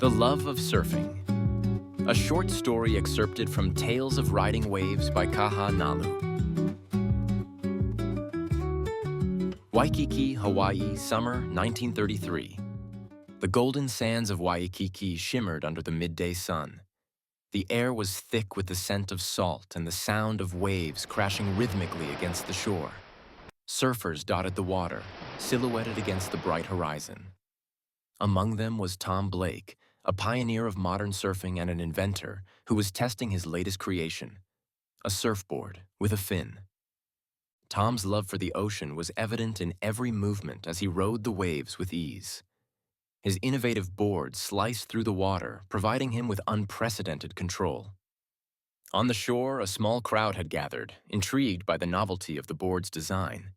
The Love of Surfing. A short story excerpted from Tales of Riding Waves by Kaha Nalu. Waikiki, Hawaii, summer 1933. The golden sands of Waikiki shimmered under the midday sun. The air was thick with the scent of salt and the sound of waves crashing rhythmically against the shore. Surfers dotted the water, silhouetted against the bright horizon. Among them was Tom Blake, a pioneer of modern surfing and an inventor who was testing his latest creation, a surfboard with a fin. Tom's love for the ocean was evident in every movement as he rode the waves with ease. His innovative board sliced through the water, providing him with unprecedented control. On the shore, a small crowd had gathered, intrigued by the novelty of the board's design.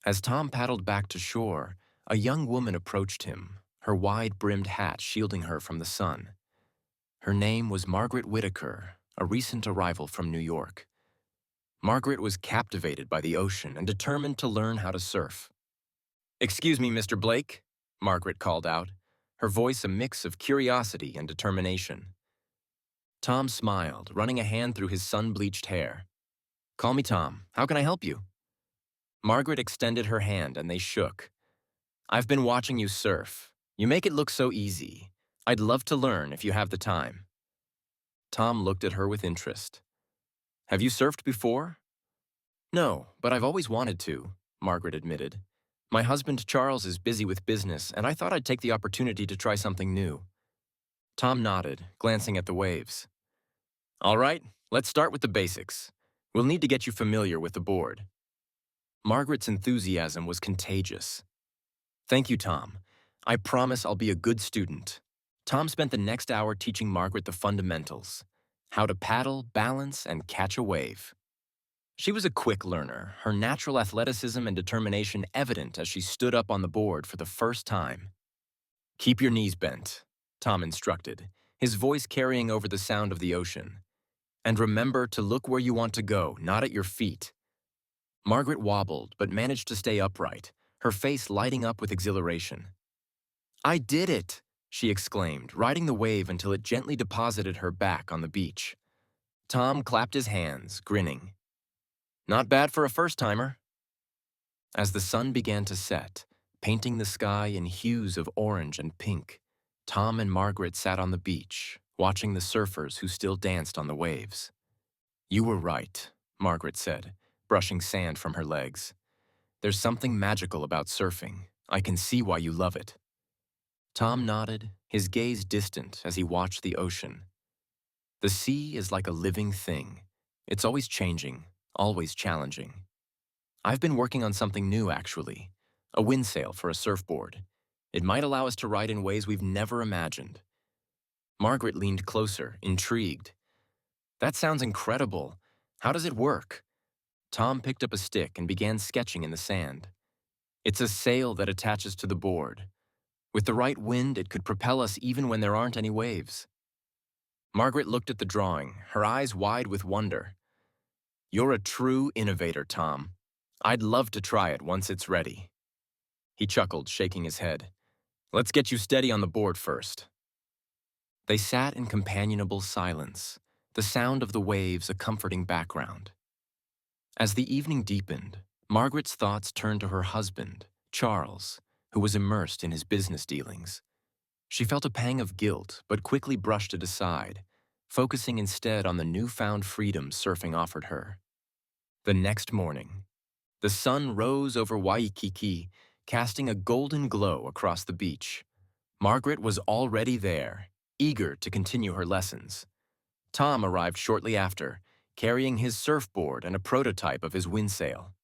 As Tom paddled back to shore, a young woman approached him, her wide-brimmed hat shielding her from the sun. Her name was Margaret Whitaker, a recent arrival from New York. Margaret was captivated by the ocean and determined to learn how to surf. "Excuse me, Mr. Blake," Margaret called out, her voice a mix of curiosity and determination. Tom smiled, running a hand through his sun-bleached hair. "Call me Tom. How can I help you?" Margaret extended her hand and they shook. "I've been watching you surf. You make it look so easy. I'd love to learn if you have the time." Tom looked at her with interest. "Have you surfed before?" "No, but I've always wanted to," Margaret admitted. "My husband Charles is busy with business, and I thought I'd take the opportunity to try something new." Tom nodded, glancing at the waves. "All right, let's start with the basics. We'll need to get you familiar with the board." Margaret's enthusiasm was contagious. "Thank you, Tom. I promise I'll be a good student." Tom spent the next hour teaching Margaret the fundamentals: how to paddle, balance, and catch a wave. She was a quick learner, her natural athleticism and determination evident as she stood up on the board for the first time. "Keep your knees bent," Tom instructed, his voice carrying over the sound of the ocean. "And remember to look where you want to go, not at your feet." Margaret wobbled, but managed to stay upright, her face lighting up with exhilaration. "I did it!" she exclaimed, riding the wave until it gently deposited her back on the beach. Tom clapped his hands, grinning. "Not bad for a first-timer." As the sun began to set, painting the sky in hues of orange and pink, Tom and Margaret sat on the beach, watching the surfers who still danced on the waves. "You were right," Margaret said, brushing sand from her legs. "There's something magical about surfing. I can see why you love it." Tom nodded, his gaze distant as he watched the ocean. The sea is like a living thing. It's always changing, always challenging. "I've been working on something new, actually. A windsail for a surfboard. It might allow us to ride in ways we've never imagined." Margaret leaned closer, intrigued. "That sounds incredible. How does it work?" Tom picked up a stick and began sketching in the sand. "It's a sail that attaches to the board. With the right wind, it could propel us even when there aren't any waves." Margaret looked at the drawing, her eyes wide with wonder. "You're a true innovator, Tom. I'd love to try it once it's ready." He chuckled, shaking his head. "Let's get you steady on the board first." They sat in companionable silence, the sound of the waves a comforting background. As the evening deepened, Margaret's thoughts turned to her husband, Charles, who was immersed in his business dealings. She felt a pang of guilt, but quickly brushed it aside, focusing instead on the newfound freedom surfing offered her. The next morning, the sun rose over Waikiki, casting a golden glow across the beach. Margaret was already there, eager to continue her lessons. Tom arrived shortly after, carrying his surfboard and a prototype of his windsail.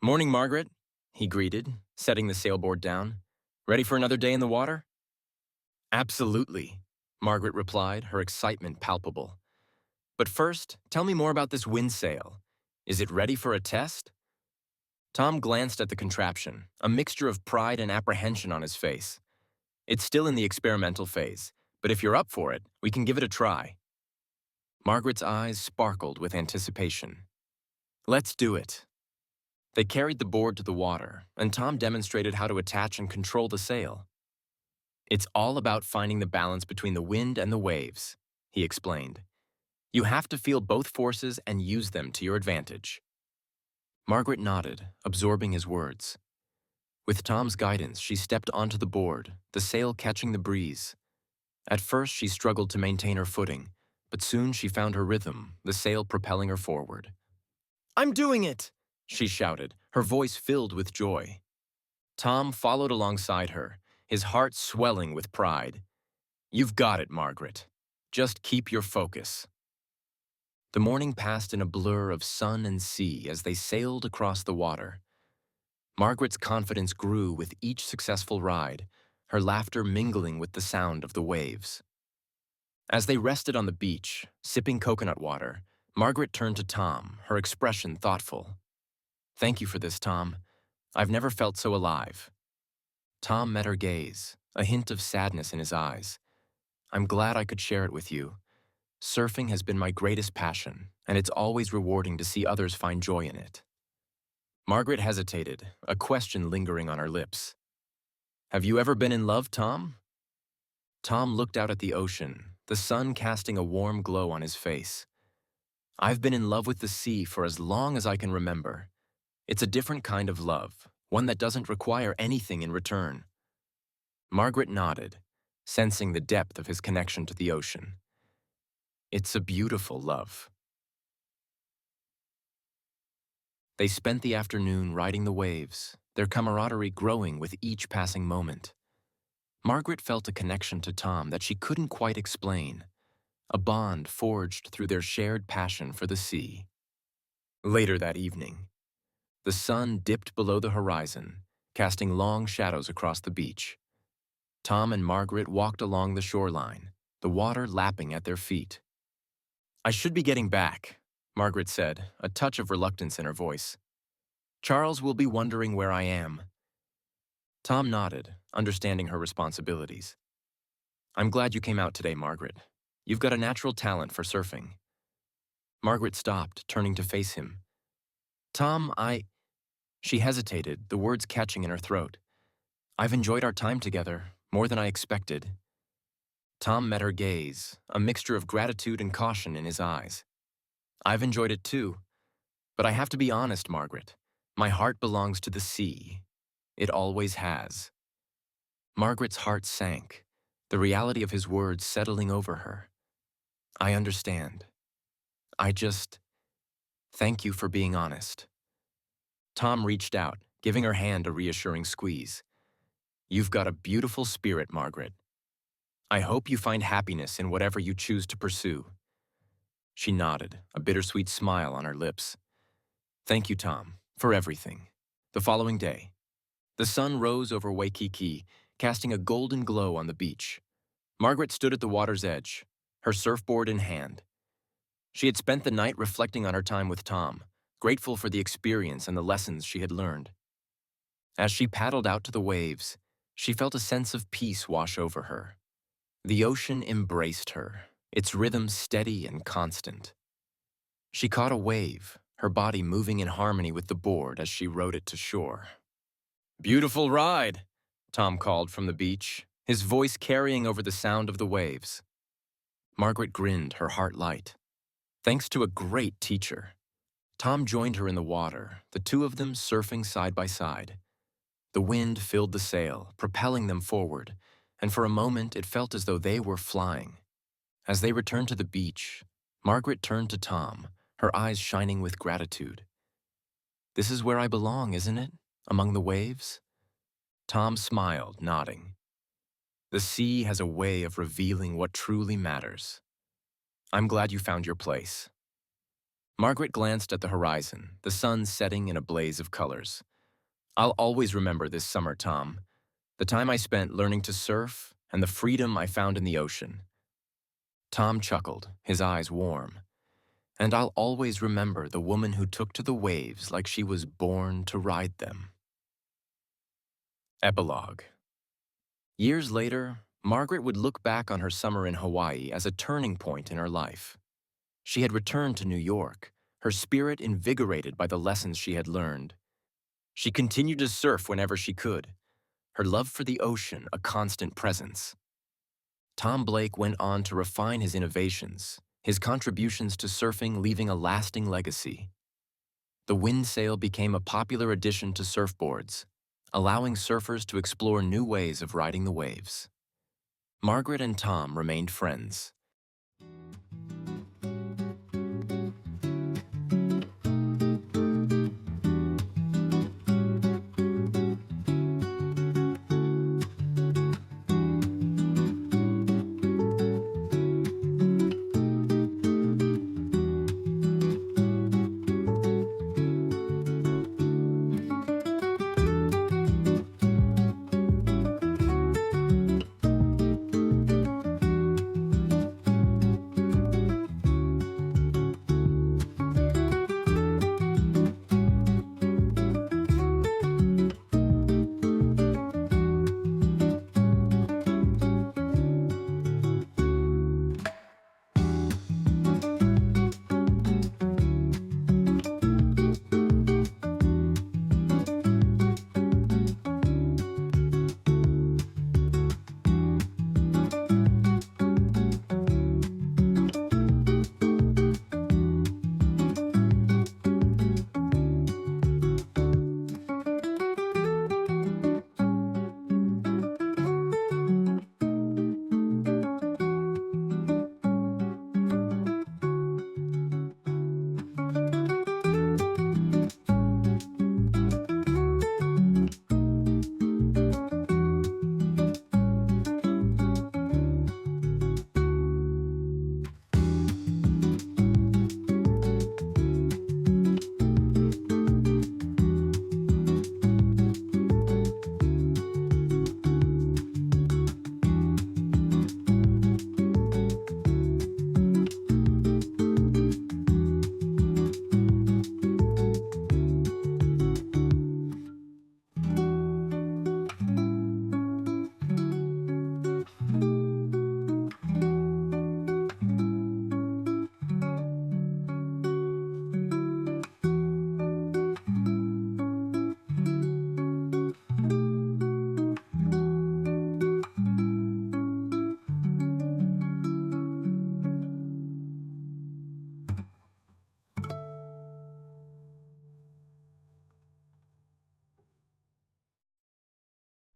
"Morning, Margaret," he greeted, setting the sailboard down. "Ready for another day in the water?" "Absolutely," Margaret replied, her excitement palpable. "But first, tell me more about this windsail. Is it ready for a test?" Tom glanced at the contraption, a mixture of pride and apprehension on his face. "It's still in the experimental phase, but if you're up for it, we can give it a try." Margaret's eyes sparkled with anticipation. "Let's do it." They carried the board to the water, and Tom demonstrated how to attach and control the sail. It's all about finding the balance between the wind and the waves, he explained. You have to feel both forces and use them to your advantage. Margaret nodded, absorbing his words. With Tom's guidance, she stepped onto the board, the sail catching the breeze. At first, she struggled to maintain her footing, but soon she found her rhythm, the sail propelling her forward. "I'm doing it!" she shouted, her voice filled with joy. Tom followed alongside her, his heart swelling with pride. "You've got it, Margaret. Just keep your focus." The morning passed in a blur of sun and sea as they sailed across the water. Margaret's confidence grew with each successful ride, her laughter mingling with the sound of the waves. As they rested on the beach, sipping coconut water, Margaret turned to Tom, her expression thoughtful. "Thank you for this, Tom. I've never felt so alive." Tom met her gaze, a hint of sadness in his eyes. "I'm glad I could share it with you. Surfing has been my greatest passion, and it's always rewarding to see others find joy in it." Margaret hesitated, a question lingering on her lips. "Have you ever been in love, Tom?" Tom looked out at the ocean, the sun casting a warm glow on his face. "I've been in love with the sea for as long as I can remember. It's a different kind of love, one that doesn't require anything in return." Margaret nodded, sensing the depth of his connection to the ocean. "It's a beautiful love." They spent the afternoon riding the waves, their camaraderie growing with each passing moment. Margaret felt a connection to Tom that she couldn't quite explain, a bond forged through their shared passion for the sea. Later that evening, the sun dipped below the horizon, casting long shadows across the beach. Tom and Margaret walked along the shoreline, the water lapping at their feet. "I should be getting back," Margaret said, a touch of reluctance in her voice. "Charles will be wondering where I am." Tom nodded, understanding her responsibilities. "I'm glad you came out today, Margaret. You've got a natural talent for surfing." Margaret stopped, turning to face him. "Tom, She hesitated, the words catching in her throat. "I've enjoyed our time together, more than I expected." Tom met her gaze, a mixture of gratitude and caution in his eyes. "I've enjoyed it too. But I have to be honest, Margaret. My heart belongs to the sea. It always has." Margaret's heart sank, the reality of his words settling over her. "I understand. Thank you for being honest." Tom reached out, giving her hand a reassuring squeeze. "You've got a beautiful spirit, Margaret. I hope you find happiness in whatever you choose to pursue." She nodded, a bittersweet smile on her lips. "Thank you, Tom, for everything." The following day, the sun rose over Waikiki, casting a golden glow on the beach. Margaret stood at the water's edge, her surfboard in hand. She had spent the night reflecting on her time with Tom, grateful for the experience and the lessons she had learned. As she paddled out to the waves, she felt a sense of peace wash over her. The ocean embraced her, its rhythm steady and constant. She caught a wave, her body moving in harmony with the board as she rode it to shore. "Beautiful ride," Tom called from the beach, his voice carrying over the sound of the waves. Margaret grinned, her heart light. Thanks to a great teacher. Tom joined her in the water, the two of them surfing side by side. The wind filled the sail, propelling them forward, and for a moment it felt as though they were flying. As they returned to the beach, Margaret turned to Tom, her eyes shining with gratitude. "This is where I belong, isn't it? Among the waves?" Tom smiled, nodding. "The sea has a way of revealing what truly matters. I'm glad you found your place." Margaret glanced at the horizon, the sun setting in a blaze of colors. "I'll always remember this summer, Tom. The time I spent learning to surf and the freedom I found in the ocean." Tom chuckled, his eyes warm. "And I'll always remember the woman who took to the waves like she was born to ride them." Epilogue. Years later, Margaret would look back on her summer in Hawaii as a turning point in her life. She had returned to New York, her spirit invigorated by the lessons she had learned. She continued to surf whenever she could, her love for the ocean a constant presence. Tom Blake went on to refine his innovations, his contributions to surfing leaving a lasting legacy. The windsail became a popular addition to surfboards, allowing surfers to explore new ways of riding the waves. Margaret and Tom remained friends,